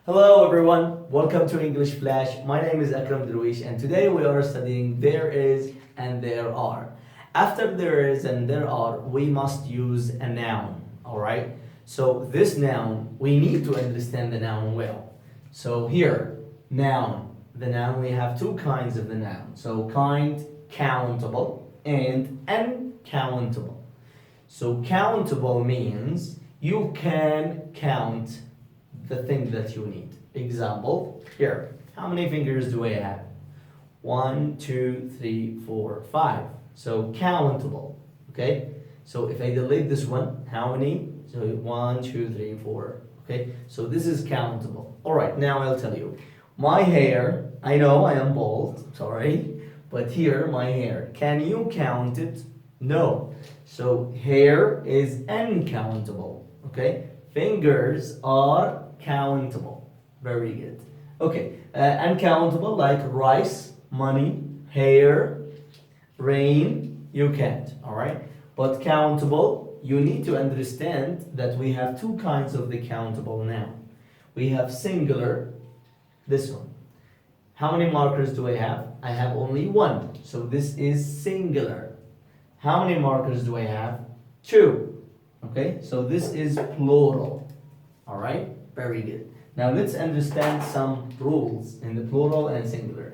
Hello everyone, welcome to English Flash. My name is Akram Darweesh and today we are studying there is and there are. After there is and there are, we must use a noun, alright? So this noun, we need to understand the noun well. So here, noun. The noun, we have two kinds of the noun. So kind, countable, and uncountable. So countable means you can count the thing that you need. Example, here, how many fingers do I have? 1, 2, 3, 4, 5. So countable, okay? So if I delete this one, how many? So 1, 2, 3, 4, okay? So this is countable. All right, now I'll tell you. My hair, I know I am bald, sorry, but here, my hair, can you count it? No. So hair is uncountable, okay? Fingers are countable. Very good. Okay, uncountable like rice, money, hair, rain, you can't, all right? But countable, you need to understand that we have two kinds of the countable noun. We have singular, this one. How many markers do I have? I have only one, so this is singular. How many markers do I have? 2. Okay, so this is plural. All right, very good. Now let's understand some rules in the plural and singular.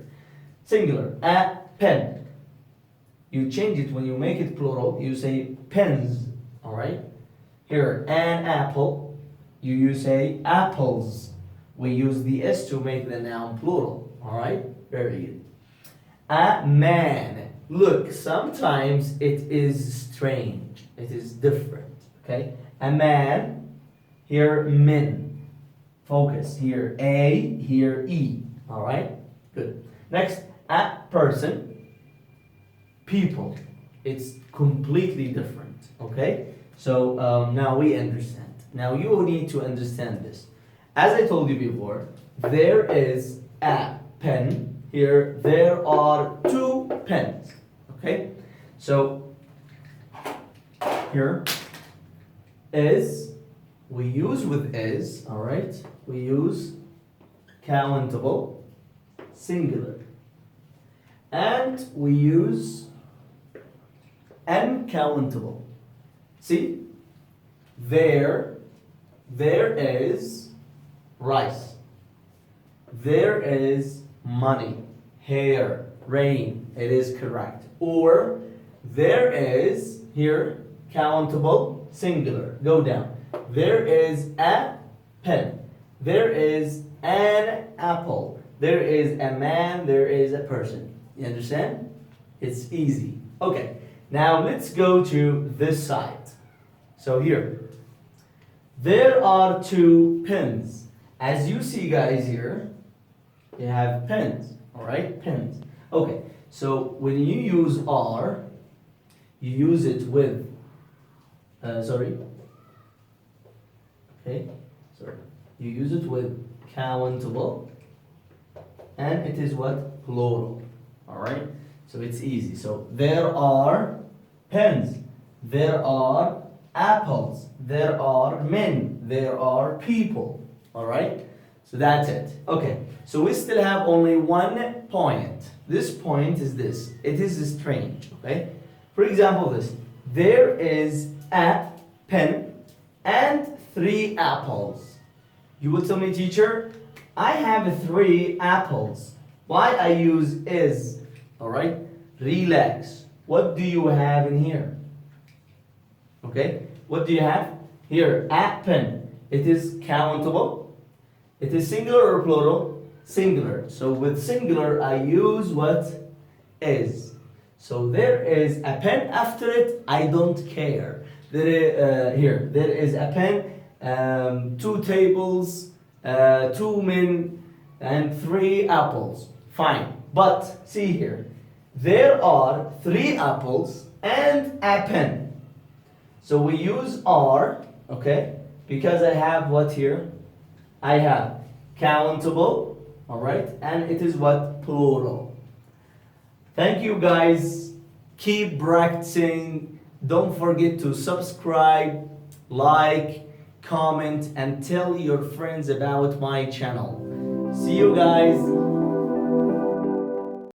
Singular, a pen. You change it when you make it plural, you say pens. All right. Here, an apple, you say apples. We use the s to make the noun plural. All right, very good. A man. Look, sometimes it is strange. It is different. Okay, a man. Here, men. Focus. Here, A. Here, E. All right? Good. Next, a person. People. It's completely different. Okay? So, now we understand. Now you need to understand this. As I told you before, there is a pen. Here, there are 2 pens. Okay? So, here is, we use with is, all right? We use countable, singular. And we use uncountable. See? There is rice. There is money, hair, rain. It is correct. Or there is, here, countable, singular. Go down. There is a pen. There is an apple. There is a man. There is a person. You understand? It's easy. Okay. Now let's go to this side. So here. There are 2 pens. As you see guys here, you have pens. Alright? Pens. Okay. So when you use are, you use it with okay, sorry. You use it with countable, and it is what? Plural. Alright? So it's easy. So there are pens, there are apples, there are men, there are people. Alright? So that's it. Okay, so we still have only 1 point. This point is this. It is strange. Okay? For example, this. There is a pen and 3 apples. You will tell me, teacher, I have 3 apples. Why I use is? Alright? Relax. What do you have in here? Okay? What do you have? Here, a pen. It is countable. It is singular or plural? Singular. So with singular, I use what? Is. So there is a pen after it, I don't care. Here, there is a pen, 2 tables, 2 men, and 3 apples. Fine. But see here, there are 3 apples and a pen. So we use are, okay, because I have what here? I have countable, all right, and it is what? Plural. Thank you guys. Keep practicing. Don't forget to subscribe, like, comment, and tell your friends about my channel. See you guys.